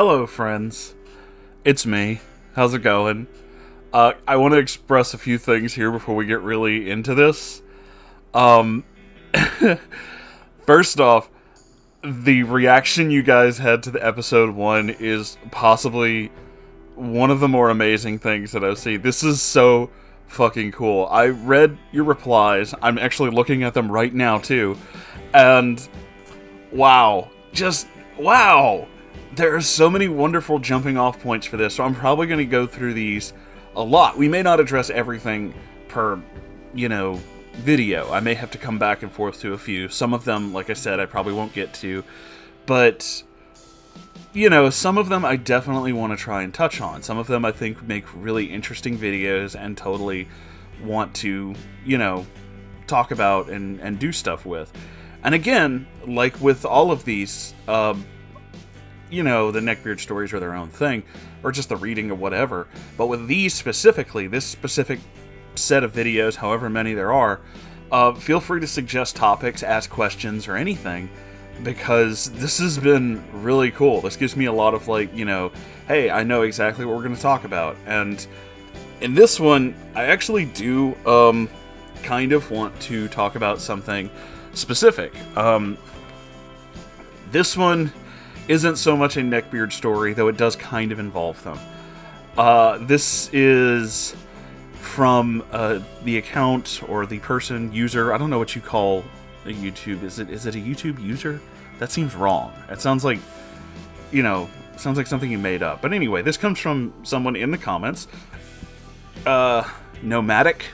Hello, friends. It's me. How's it going? I want to express a few things here before we get really into this. Um, First off, the reaction you guys had to the episode 1 is possibly one of the more amazing things that I've seen. This is so fucking cool. I read your replies. I'm actually looking at them right now, too. And, wow. Just, wow. There are so many wonderful jumping off points for this, so I'm probably going to go through these a lot. We may not address everything per, video. I may have to come back and forth to a few. Some of them, like I said, I probably won't get to. But, some of them I definitely want to try and touch on. Some of them I think make really interesting videos and totally want to, talk about and do stuff with. And again, like with all of these, the Neckbeard stories are their own thing, or just the reading or whatever. But with these specifically, this specific set of videos, however many there are, feel free to suggest topics, ask questions, or anything, because this has been really cool. This gives me a lot of, hey, I know exactly what we're going to talk about. And in this one, I actually do kind of want to talk about something specific. This one isn't so much a Neckbeard story, though it does kind of involve them. This is from the account or the person, user, I don't know what you call a YouTube. Is it a YouTube user? That seems wrong. It sounds like, sounds like something you made up. But anyway, this comes from someone in the comments. Nomadic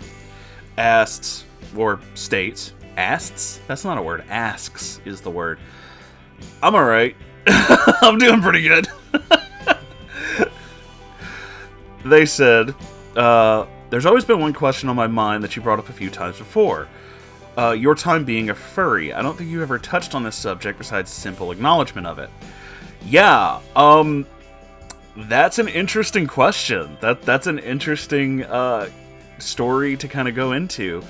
asks, or states, asks? That's not a word. Asks is the word. I'm alright. I'm doing pretty good. They said, there's always been one question on my mind that you brought up a few times before. Your time being a furry. I don't think you ever touched on this subject besides simple acknowledgement of it. Yeah, that's an interesting question. That's an interesting story to kind of go into.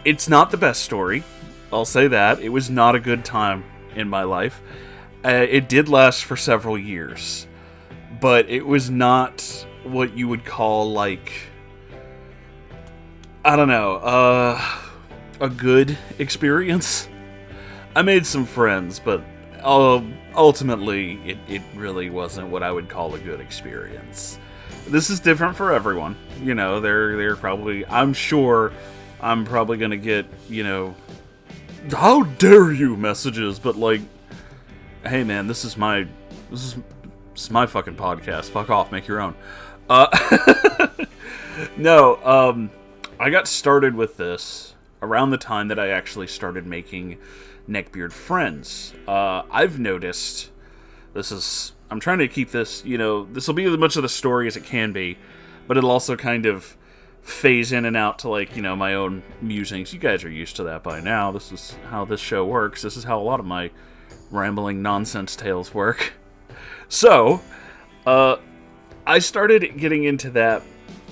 It's not the best story. I'll say that. It was not a good time in my life. It did last for several years. But it was not what you would call, I don't know, a good experience. I made some friends, but ultimately, it really wasn't what I would call a good experience. This is different for everyone. They're probably, I'm sure I'm probably gonna get, how dare you messages, but hey man, this is my fucking podcast. Fuck off, make your own. No, I got started with this around the time that I actually started making Neckbeard friends. I've noticed, I'm trying to keep this, this will be as much of the story as it can be, but it'll also kind of phase in and out to, my own musings. You guys are used to that by now. This is how this show works. This is how a lot of my rambling nonsense tales work. So, I started getting into that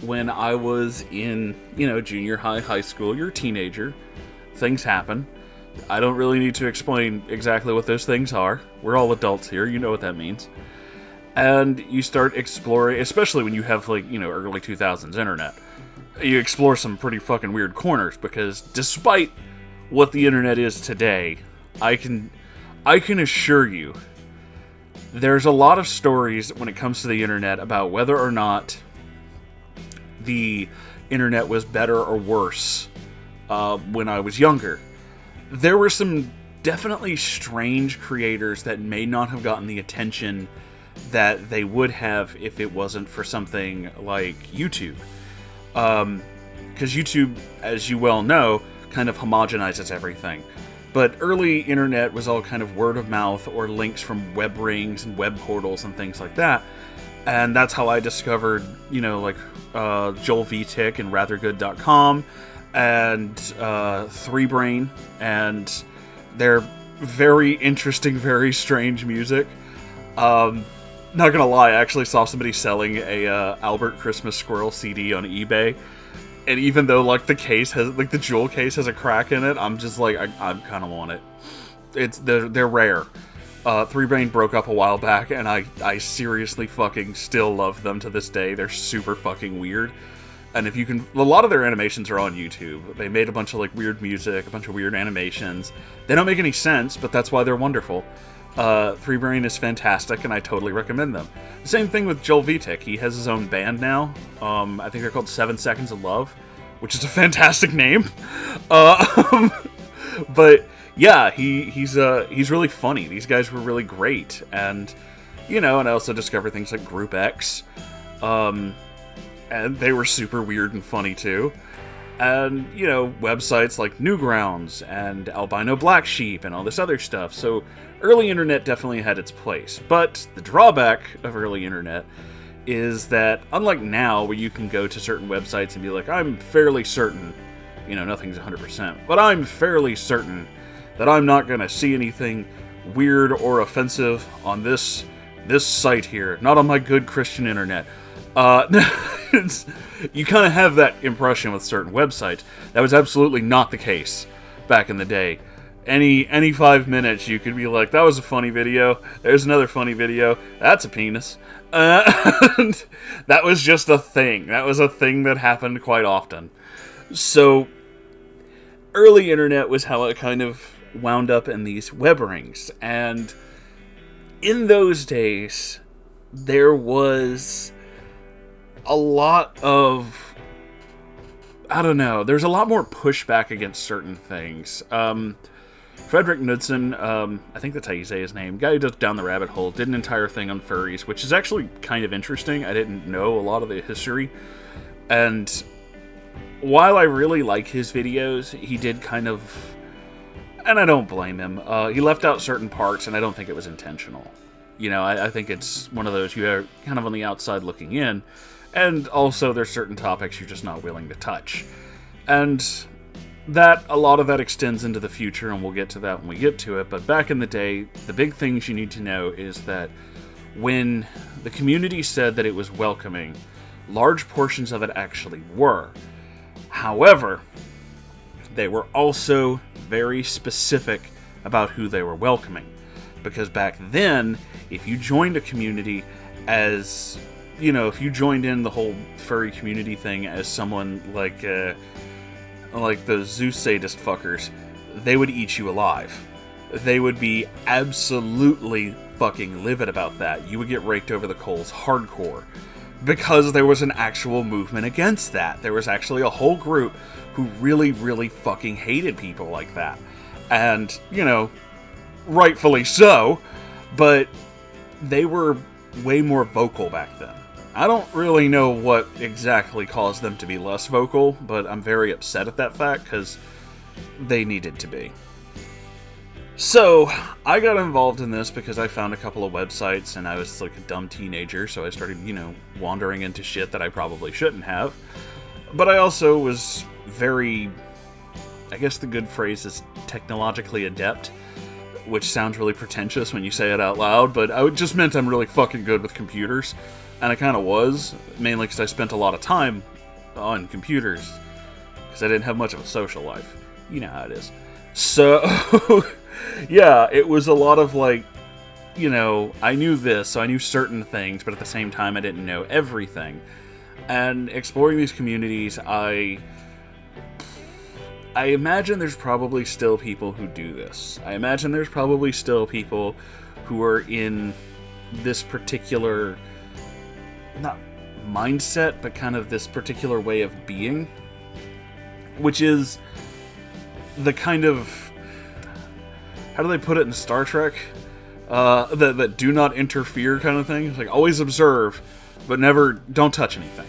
when I was in, junior high, high school. You're a teenager. Things happen. I don't really need to explain exactly what those things are. We're all adults here. You know what that means. And you start exploring, especially when you have, early 2000s internet. You explore some pretty fucking weird corners, because despite what the internet is today, I can assure you, there's a lot of stories when it comes to the internet about whether or not the internet was better or worse when I was younger. There were some definitely strange creators that may not have gotten the attention that they would have if it wasn't for something like YouTube. Because YouTube, as you well know, kind of homogenizes everything. But early internet was all kind of word of mouth or links from web rings and web portals and things like that. And that's how I discovered, Joel Vtick and rathergood.com and 3Brain and their very interesting, very strange music. Not gonna lie, I actually saw somebody selling a Albert Christmas Squirrel CD on eBay. And even though, the case has, the jewel case has a crack in it, I'm just I kind of want it. They're rare. Three Brain broke up a while back, and I seriously fucking still love them to this day. They're super fucking weird. And if you can, a lot of their animations are on YouTube. They made a bunch of like weird music, a bunch of weird animations. They don't make any sense, but that's why they're wonderful. Three Brain is fantastic, and I totally recommend them. Same thing with Joel Vitek. He has his own band now. I think they're called 7 Seconds of Love, which is a fantastic name. But yeah, he's really funny. These guys were really great, and and I also discovered things like Group X. And they were super weird and funny too. And, websites like Newgrounds and Albino Black Sheep and all this other stuff. So early internet definitely had its place. But the drawback of early internet is that, unlike now, where you can go to certain websites and be like, I'm fairly certain, nothing's 100%, but I'm fairly certain that I'm not going to see anything weird or offensive on this site here, not on my good Christian internet. You kind of have that impression with certain websites. That was absolutely not the case back in the day. Any 5 minutes, you could be like, that was a funny video, there's another funny video, that's a penis. And that was just a thing. That was a thing that happened quite often. So, early internet was how it kind of wound up in these web rings. And in those days, there was a lot of, there's a lot more pushback against certain things. Frederick Knudsen, I think that's how you say his name, guy who does Down the Rabbit Hole, did an entire thing on furries, which is actually kind of interesting. I didn't know a lot of the history. And while I really like his videos, he did kind of, and I don't blame him, he left out certain parts, and I don't think it was intentional. I think it's one of those, you're kind of on the outside looking in, and also there's certain topics you're just not willing to touch. And a lot of that extends into the future, and we'll get to that when we get to it. But back in the day, the big things you need to know is that when the community said that it was welcoming, large portions of it actually were. However, they were also very specific about who they were welcoming. Because back then, if you joined a community as, if you joined in the whole furry community thing as someone like the Zeus sadist fuckers, they would eat you alive. They would be absolutely fucking livid about that. You would get raked over the coals hardcore. Because there was an actual movement against that. There was actually a whole group who really, really fucking hated people like that. And, rightfully so, but they were way more vocal back then. I don't really know what exactly caused them to be less vocal, but I'm very upset at that fact, because they needed to be. So, I got involved in this because I found a couple of websites, and I was like a dumb teenager, so I started, wandering into shit that I probably shouldn't have. But I also was very, I guess the good phrase is technologically adept, which sounds really pretentious when you say it out loud, but it just meant I'm really fucking good with computers. And I kind of was, mainly because I spent a lot of time on computers, because I didn't have much of a social life. You know how it is. So, yeah, it was a lot of like, I knew this, so I knew certain things, but at the same time I didn't know everything. And exploring these communities, I imagine there's probably still people who do this. I imagine there's probably still people who are in this particular, not mindset, but kind of this particular way of being, which is the kind of, how do they put it in Star Trek? The do not interfere kind of thing. It's like, always observe, but don't touch anything.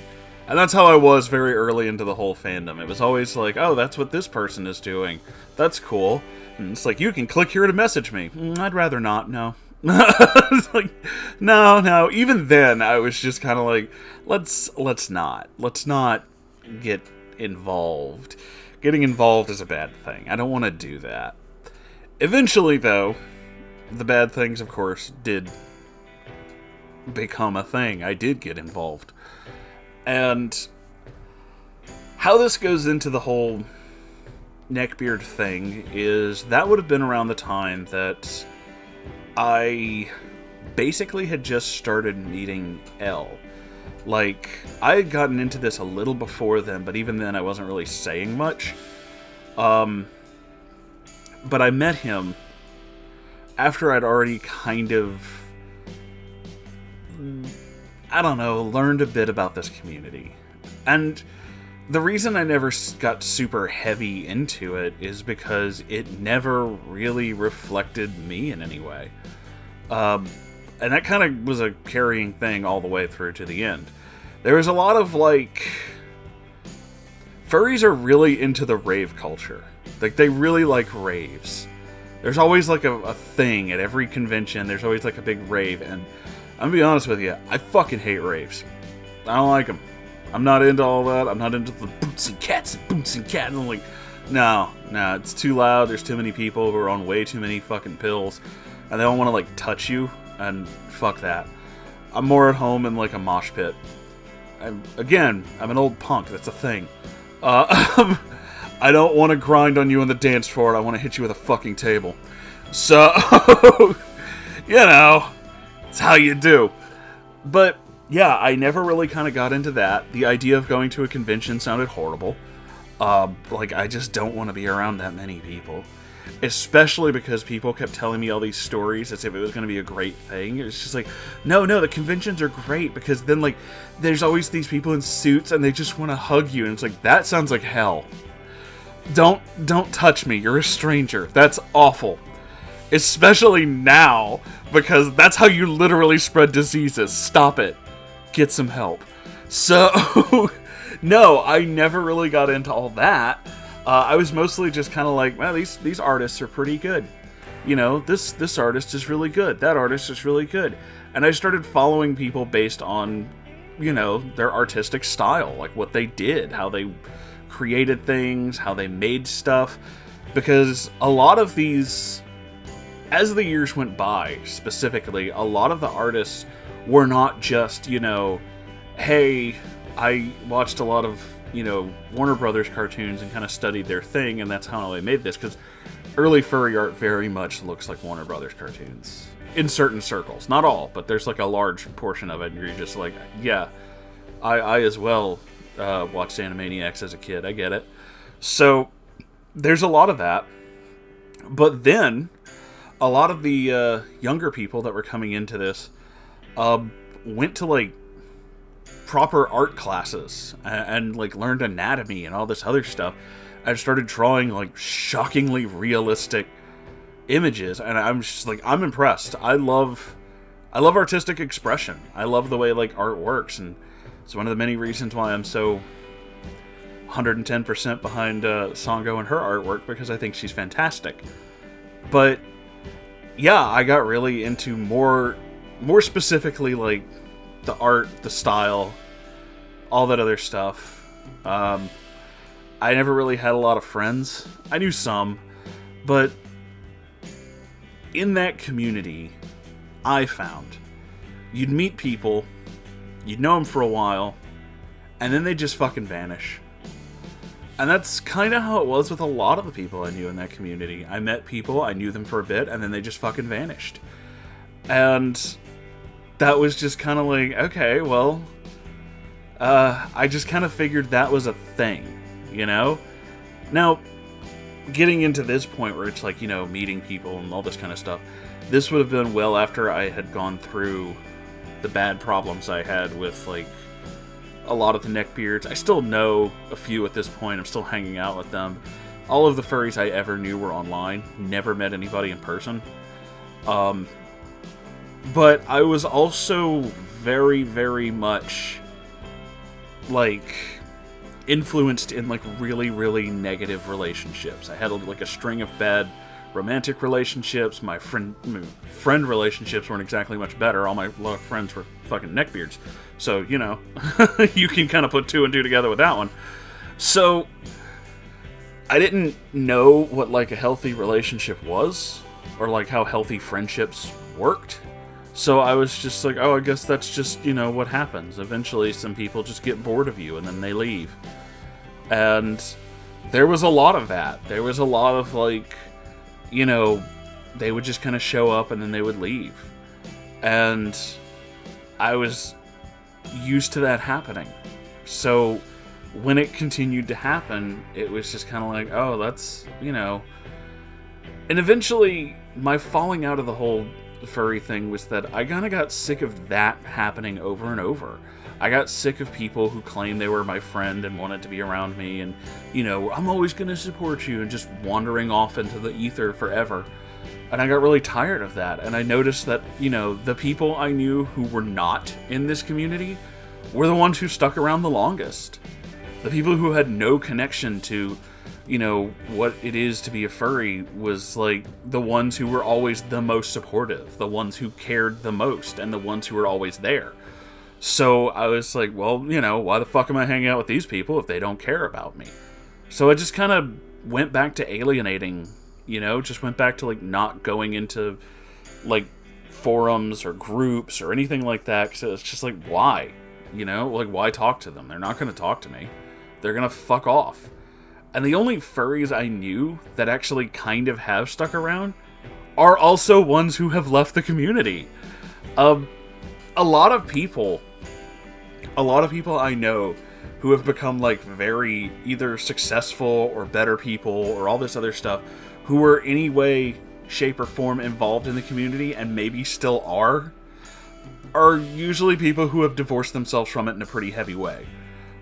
And that's how I was very early into the whole fandom. It was always like, oh, that's what this person is doing. That's cool. And it's like, you can click here to message me. I'd rather not, no. It's like, no. Even then, I was just kind of like, let's not get involved. Getting involved is a bad thing. I don't want to do that. Eventually, though, the bad things, of course, did become a thing. I did get involved. And how this goes into the whole Neckbeard thing is that would have been around the time that I basically had just started meeting Elle. Like, I had gotten into this a little before then, but even then I wasn't really saying much. But I met him after I'd already kind of, I don't know, learned a bit about this community. And the reason I never got super heavy into it is because it never really reflected me in any way. And that kind of was a carrying thing all the way through to the end. There was a lot of, like... Furries are really into the rave culture. Like, they really like raves. There's always, like, a thing at every convention. There's always, like, a big rave. And I'm gonna be honest with you, I fucking hate raves. I don't like them. I'm not into all that. I'm not into the boots and cats. And I'm like, no, it's too loud. There's too many people who are on way too many fucking pills. And they don't want to, like, touch you. And fuck that. I'm more at home in, like, a mosh pit. I'm an old punk. That's a thing. I don't want to grind on you on the dance floor. I want to hit you with a fucking table. So, you know, it's how you do. But, yeah, I never really kind of got into that. The idea of going to a convention sounded horrible. Like, I just don't want to be around that many people. Especially because people kept telling me all these stories as if it was going to be a great thing. It's just like, no, the conventions are great because then, like, there's always these people in suits and they just want to hug you. And it's like, that sounds like hell. Don't touch me. You're a stranger. That's awful. Especially now, because that's how you literally spread diseases. Stop it. Get some help. So, no, I never really got into all that. I was mostly just kind of like, well, these artists are pretty good. You know, this artist is really good. That artist is really good. And I started following people based on, you know, their artistic style. Like what they did, how they created things, how they made stuff. Because a lot of these, as the years went by, specifically, a lot of the artists were not just, you know, hey, I watched a lot of, you know, Warner Brothers cartoons and kind of studied their thing, and that's how I made this, because early furry art very much looks like Warner Brothers cartoons. In certain circles. Not all, but there's like a large portion of it, and you're just like, yeah, I as well watched Animaniacs as a kid, I get it. So, there's a lot of that. But then, a lot of the younger people that were coming into this went to, like, proper art classes and like learned anatomy and all this other stuff. I started drawing like shockingly realistic images, and I'm just like, I'm impressed. I love artistic expression. I love the way like art works, and it's one of the many reasons why I'm so 110% behind Sango and her artwork, because I think she's fantastic. But yeah, I got really into more specifically like the art, the style, all that other stuff. I never really had a lot of friends. I knew some, but in that community, I found you'd meet people, you'd know them for a while, and then they just fucking vanish. And that's kind of how it was with a lot of the people I knew in that community. I met people, I knew them for a bit, and then they just fucking vanished. And that was just kind of like, okay, well, I just kind of figured that was a thing, you know? Now, getting into this point where it's like, you know, meeting people and all this kind of stuff, this would have been well after I had gone through the bad problems I had with, like, a lot of the Neckbeards. I still know a few at this point. I'm still hanging out with them. All of the furries I ever knew were online. Never met anybody in person. But I was also very, very much, like, influenced in, like, really, really negative relationships. I had, like, a string of bad romantic relationships. My friend relationships weren't exactly much better. All my friends were fucking neckbeards. So, you know, you can kind of put two and two together with that one. So, I didn't know what, like, a healthy relationship was, or, like, how healthy friendships worked. So I was just like, oh, I guess that's just, you know, what happens. Eventually some people just get bored of you and then they leave. And there was a lot of that. There was a lot of, like, you know, they would just kind of show up and then they would leave. And I was used to that happening. So when it continued to happen, it was just kind of like, oh, that's, And eventually, my falling out of the whole furry thing was that I kind of got sick of that happening over and over. I got sick of people who claimed they were my friend and wanted to be around me and, I'm always going to support you, and just wandering off into the ether forever. And I got really tired of that. And I noticed that, the people I knew who were not in this community were the ones who stuck around the longest. The people who had no connection to, what it is to be a furry was, like, the ones who were always the most supportive, the ones who cared the most, and the ones who were always there. So I was like, well, why the fuck am I hanging out with these people if they don't care about me? So I just kind of went back to alienating, just went back to, like, not going into, like, forums or groups or anything like that, because it's just like, why? Why talk to them? They're not going to talk to me. They're going to fuck off. And the only furries I knew that actually kind of have stuck around are also ones who have left the community. A lot of people I know who have become, like, very either successful or better people or all this other stuff, who were any way, shape, or form involved in the community and maybe still are usually people who have divorced themselves from it in a pretty heavy way.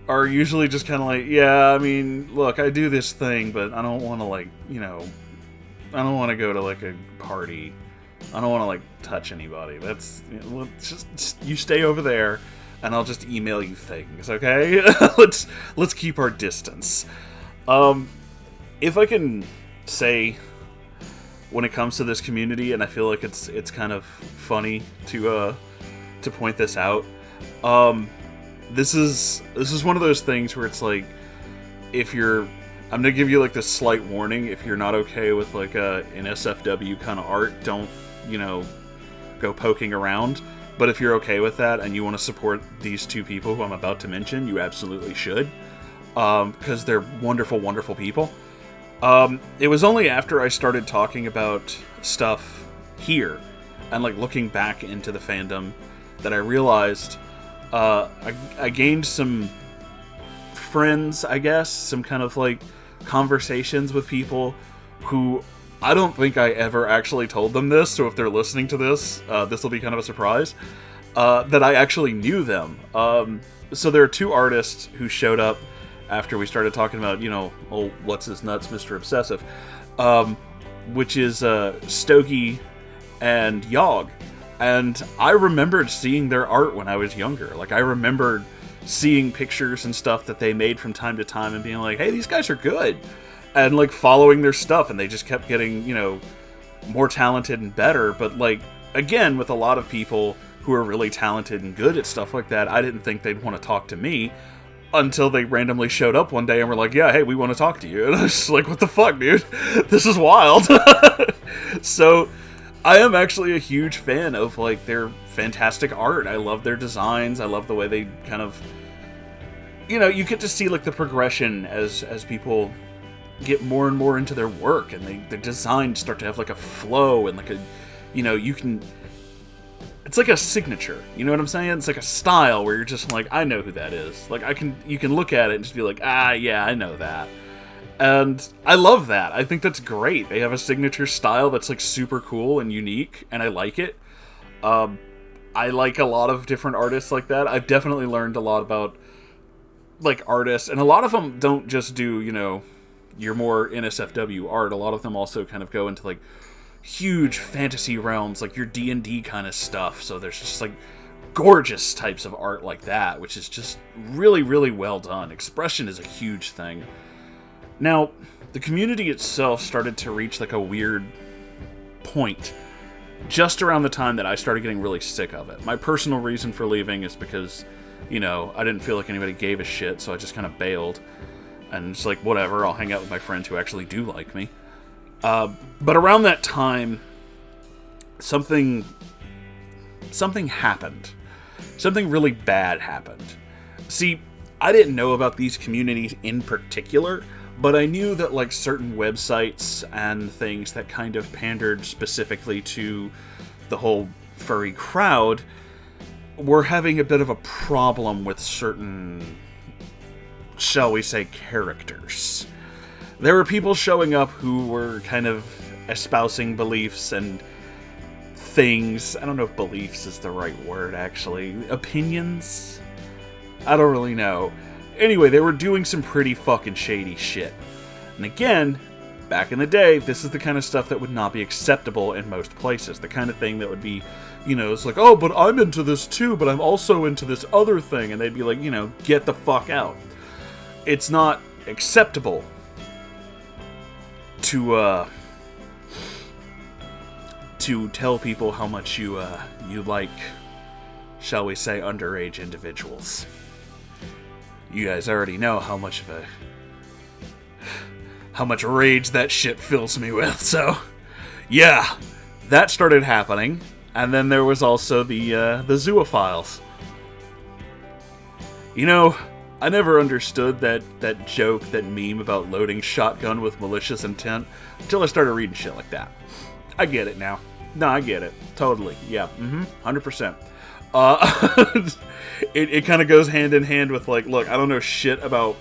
Are usually just kind of like, yeah, I mean, look, I do this thing, but I don't want to, like, I don't want to go to, like, a party. I don't want to, like, touch anybody. That's, just you stay over there, and I'll just email you things, okay? let's keep our distance. If I can say, when it comes to this community, and I feel like it's kind of funny to point this out, this is one of those things where it's like, I'm gonna give you, like, this slight warning. If you're not okay with, like, an NSFW kind of art, don't, go poking around. But if you're okay with that and you want to support these two people who I'm about to mention, you absolutely should, because they're wonderful, wonderful people. It was only after I started talking about stuff here and, like, looking back into the fandom that I realized I gained some friends, I guess, some kind of, like, conversations with people who I don't think I ever actually told them this, so if they're listening to this, this will be kind of a surprise, that I actually knew them. So there are two artists who showed up after we started talking about, what's his nuts, Mr. Obsessive, which is Stogie and Yogg. And I remembered seeing their art when I was younger. Like, I remembered seeing pictures and stuff that they made from time to time and being like, hey, these guys are good. And, like, following their stuff, and they just kept getting, more talented and better. But, like, again, with a lot of people who are really talented and good at stuff like that, I didn't think they'd want to talk to me until they randomly showed up one day and were like, yeah, hey, we want to talk to you. And I was just like, what the fuck, dude? This is wild. So I am actually a huge fan of, like, their fantastic art. I love their designs. I love the way they kind of, you get to see, like, the progression as people get more and more into their work, and their designs start to have, like, a flow and, like, a, you can, it's like a signature, you know what I'm saying? It's like a style where you're just like, I know who that is. Like, you can look at it and just be like, yeah, I know that. And I love that. I think that's great. They have a signature style that's, like, super cool and unique, and I like it. I like a lot of different artists like that. I've definitely learned a lot about, like, artists, and a lot of them don't just do, your more NSFW art. A lot of them also kind of go into, like, huge fantasy realms, like your D&D kind of stuff. So there's just, like, gorgeous types of art like that, which is just really, really well done. Expression is a huge thing. Now, the community itself started to reach, like, a weird point just around the time that I started getting really sick of it. My personal reason for leaving is because, I didn't feel like anybody gave a shit, so I just kind of bailed. And it's like, whatever, I'll hang out with my friends who actually do like me. But around that time, something happened. Something really bad happened. See, I didn't know about these communities in particular But I knew that, like, certain websites and things that kind of pandered specifically to the whole furry crowd were having a bit of a problem with certain, shall we say, characters. There were people showing up who were kind of espousing beliefs and things. I don't know if beliefs is the right word, actually. Opinions? I don't really know. Anyway, they were doing some pretty fucking shady shit. And again, back in the day, this is the kind of stuff that would not be acceptable in most places. The kind of thing that would be, you know, it's like, oh, but I'm into this too, but I'm also into this other thing. And they'd be like, you know, get the fuck out. It's not acceptable to tell people how much you like, shall we say, underage individuals. You guys already know how much rage that shit fills me with, so yeah, that started happening. And then there was also the zoophiles. You know, I never understood that joke, that meme about loading shotgun with malicious intent until I started reading shit like that. I get it now. No, I get it. Totally. Yeah. 100%. It kind of goes hand in hand with, like, look, I don't know shit about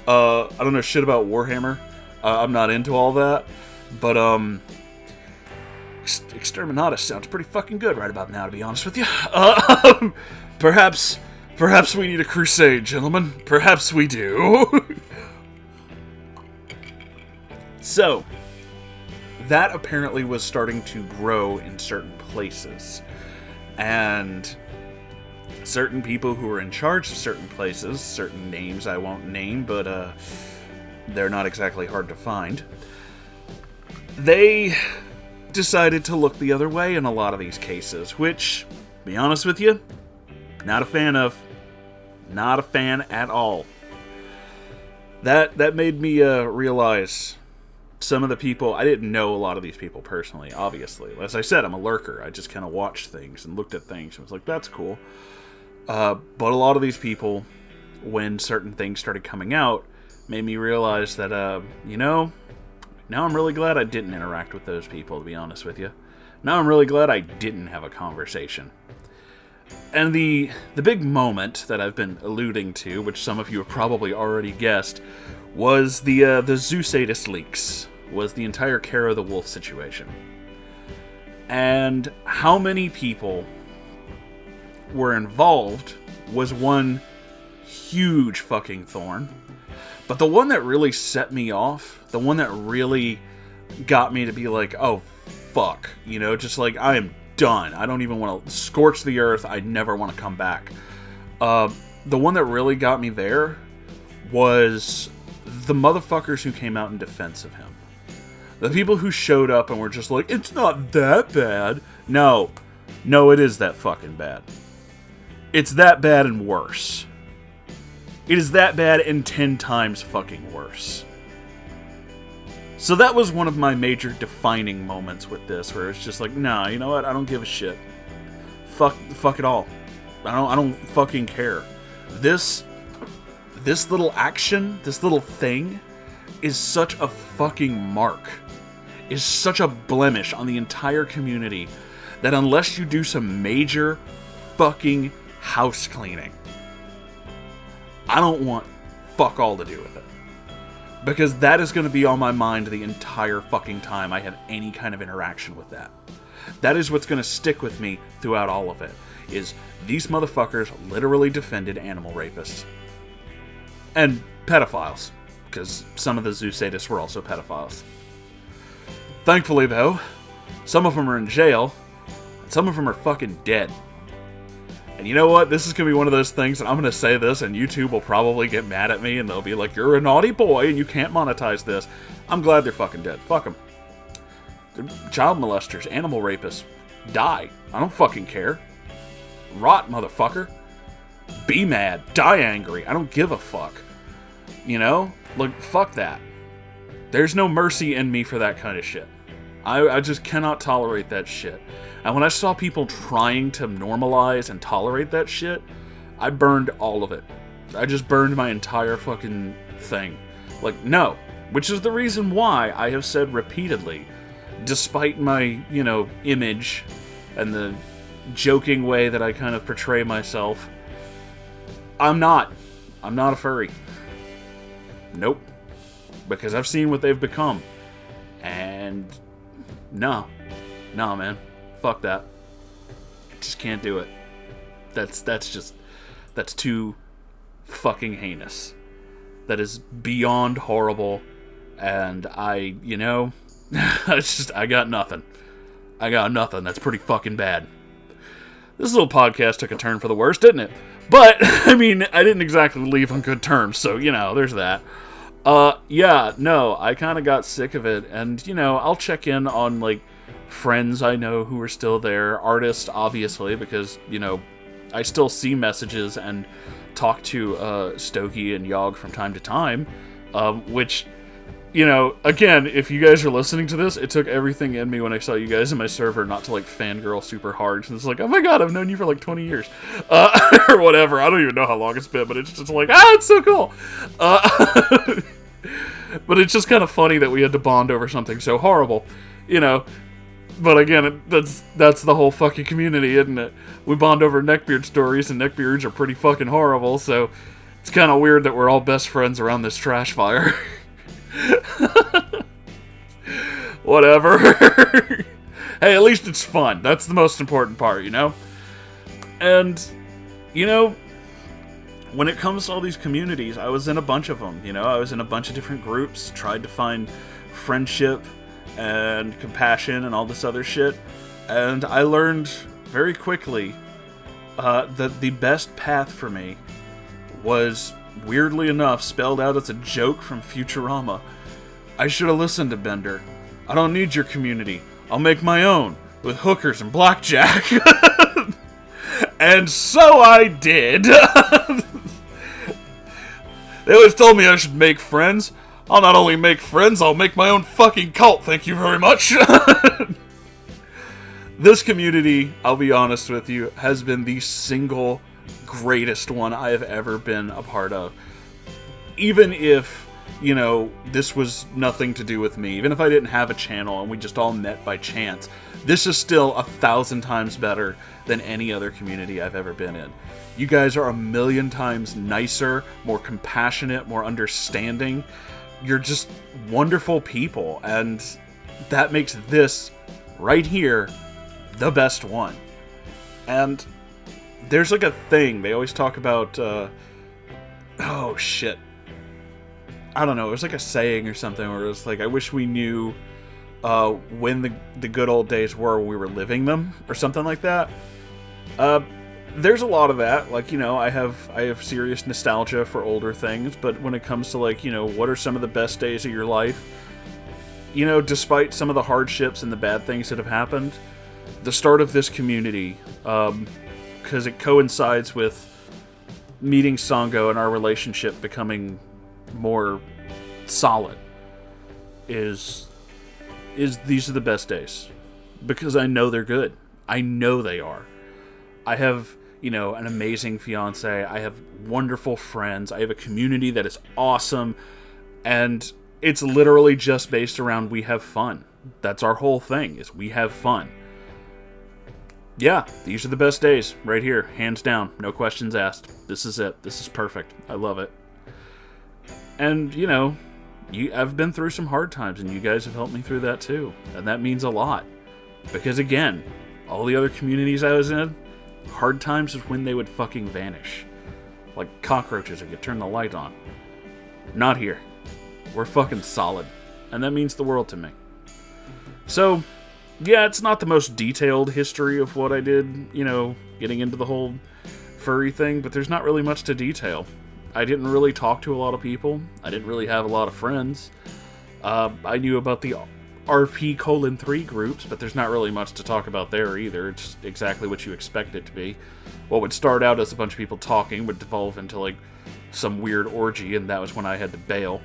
Warhammer. I'm not into all that, but Exterminatus sounds pretty fucking good right about now, to be honest with you. Perhaps we need a crusade, gentlemen. Perhaps we do. So, that apparently was starting to grow in certain places. And certain people who were in charge of certain places, certain names I won't name, but they're not exactly hard to find, they decided to look the other way in a lot of these cases, which, to be honest with you, not a fan of. Not a fan at all. That made me realize some of the people, I didn't know a lot of these people personally, obviously. As I said, I'm a lurker. I just kind of watched things and looked at things and was like, that's cool. But a lot of these people, when certain things started coming out, made me realize that, you know, now I'm really glad I didn't interact with those people, to be honest with you. Now I'm really glad I didn't have a conversation. And the big moment that I've been alluding to, which some of you have probably already guessed, was the Zoosadist leaks, was the entire Kara the Wolf situation. And how many people were involved was one huge fucking thorn. But the one that really set me off, the one that really got me to be like, oh, fuck, you know, just like, I am done. I don't even want to scorch the earth. I never want to come back. The one that really got me there was the motherfuckers who came out in defense of him. The people who showed up and were just like, it's not that bad. No, it is that fucking bad. It's that bad and worse. It is that bad and 10 times fucking worse. So that was one of my major defining moments with this, where it's just like, nah, you know what? I don't give a shit. Fuck it all. I don't fucking care. This little action, this little thing, is such a fucking mark. Is such a blemish on the entire community that unless you do some major fucking house cleaning, I don't want fuck all to do with it. Because that is going to be on my mind the entire fucking time I have any kind of interaction with that. That is what's going to stick with me throughout all of it, is these motherfuckers literally defended animal rapists. And pedophiles, because some of the Zoosadists were also pedophiles. Thankfully, though, some of them are in jail, and some of them are fucking dead. And you know what? This is going to be one of those things, and I'm going to say this, and YouTube will probably get mad at me, and they'll be like, you're a naughty boy, and you can't monetize this. I'm glad they're fucking dead. Fuck them. They're child molesters, animal rapists. Die. I don't fucking care. Rot, motherfucker. Be mad. Die angry. I don't give a fuck. You know? Like, fuck that. There's no mercy in me for that kind of shit. I just cannot tolerate that shit. And when I saw people trying to normalize and tolerate that shit, I burned all of it. I just burned my entire fucking thing. Like, no. Which is the reason why I have said repeatedly, despite my, image and the joking way that I kind of portray myself, I'm not a furry. Nope. Because I've seen what they've become. And no, man. Fuck that. Just can't do it. That's too fucking heinous. That is beyond horrible. And I got nothing. That's pretty fucking bad. This little podcast took a turn for the worse, didn't it? But, I mean, I didn't exactly leave on good terms, so, there's that. I kind of got sick of it, and, I'll check in on, friends I know who are still there, artists, obviously, because, I still see messages and talk to, Stogie and Yogg from time to time, which, again, if you guys are listening to this, it took everything in me when I saw you guys in my server not to, fangirl super hard, and it's like, oh my god, I've known you for, 20 years, or whatever, I don't even know how long it's been, but it's just it's so cool, but it's just kind of funny that we had to bond over something so horrible, but again, that's the whole fucking community, isn't it? We bond over Neckbeard stories, and Neckbeards are pretty fucking horrible, so it's kind of weird that we're all best friends around this trash fire. Whatever. Hey, at least it's fun. That's the most important part, And, when it comes to all these communities, I was in a bunch of them, I was in a bunch of different groups, tried to find friendship and compassion and all this other shit, and I learned very quickly that the best path for me was, weirdly enough, spelled out as a joke from Futurama. I should have listened to Bender. I don't need your community. I'll make my own, with hookers and blackjack. And so I did. They always told me I should make friends. I'll not only make friends, I'll make my own fucking cult, thank you very much. This community, I'll be honest with you, has been the single greatest one I have ever been a part of. Even if, this was nothing to do with me, even if I didn't have a channel and we just all met by chance, this is still 1,000 times better than any other community I've ever been in. You guys are 1,000,000 times nicer, more compassionate, more understanding. You're just wonderful people, and that makes this, right here, the best one. And there's a thing, they always talk about, oh shit. I don't know, it was a saying or something where it was I wish we knew when the good old days were when we were living them, or something like that. There's a lot of that, I have serious nostalgia for older things, but when it comes to what are some of the best days of your life, despite some of the hardships and the bad things that have happened, the start of this community, because it coincides with meeting Sango and our relationship becoming more solid, is these are the best days. Because I know they're good. I know they are. I have, an amazing fiance. I have wonderful friends. I have a community that is awesome. And it's literally just based around we have fun. That's our whole thing, is we have fun. Yeah, these are the best days, right here, hands down, no questions asked. This is it. This is perfect. I love it. And, I've been through some hard times, and you guys have helped me through that too. And that means a lot. Because again, all the other communities I was in, hard times is when they would fucking vanish. Like cockroaches if you turn the light on. Not here. We're fucking solid. And that means the world to me. So, yeah, it's not the most detailed history of what I did, getting into the whole furry thing, but there's not really much to detail. I didn't really talk to a lot of people. I didn't really have a lot of friends. I knew about the RP:3 groups, but there's not really much to talk about there either. It's exactly what you expect it to be. What would start out as a bunch of people talking would devolve into, some weird orgy, and that was when I had to bail.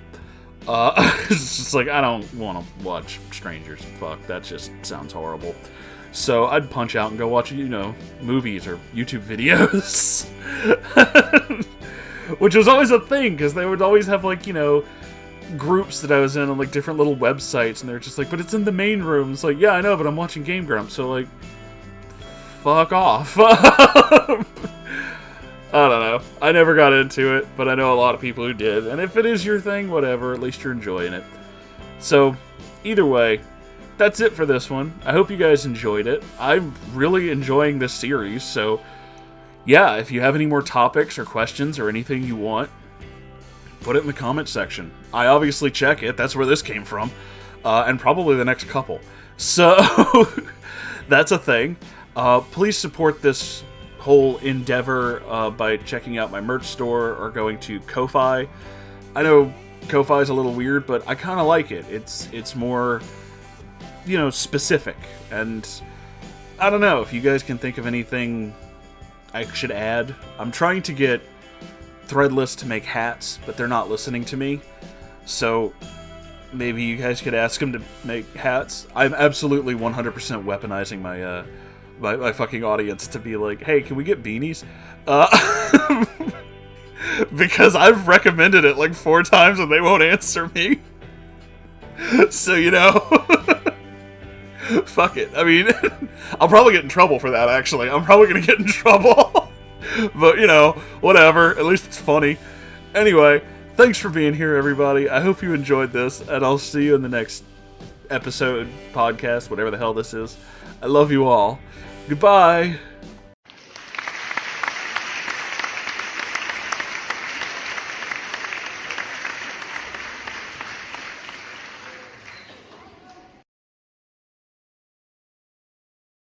It's just I don't want to watch strangers. Fuck, that just sounds horrible. So I'd punch out and go watch, movies or YouTube videos. Which was always a thing, because they would always have, groups that I was in on, like, different little websites, and they're just like, but it's in the main room. It's like, yeah, I know, but I'm watching Game Grumps, so, like, fuck off. I don't know. I never got into it, but I know a lot of people who did. And if it is your thing, whatever, at least you're enjoying it. So, either way, that's it for this one. I hope you guys enjoyed it. I'm really enjoying this series, so yeah, if you have any more topics or questions or anything you want, put it in the comment section. I obviously check it. That's where this came from. And probably the next couple. So, that's a thing. Please support this whole endeavor by checking out my merch store or going to Ko-Fi. I know Ko-Fi is a little weird, but I kind of like it. It's more, you know, specific. And I don't know if you guys can think of anything I should add. I'm trying to get Threadless to make hats, but they're not listening to me. So maybe you guys could ask them to make hats. I'm absolutely 100% weaponizing my my fucking audience to be like, hey, can we get beanies? Because I've recommended it like 4 times and they won't answer me. So, you know, fuck it. I mean, I'll probably get in trouble for that, actually. I'm probably going to get in trouble. But, you know, whatever. At least it's funny. Anyway, thanks for being here, everybody. I hope you enjoyed this, and I'll see you in the next episode, podcast, whatever the hell this is. I love you all. Goodbye.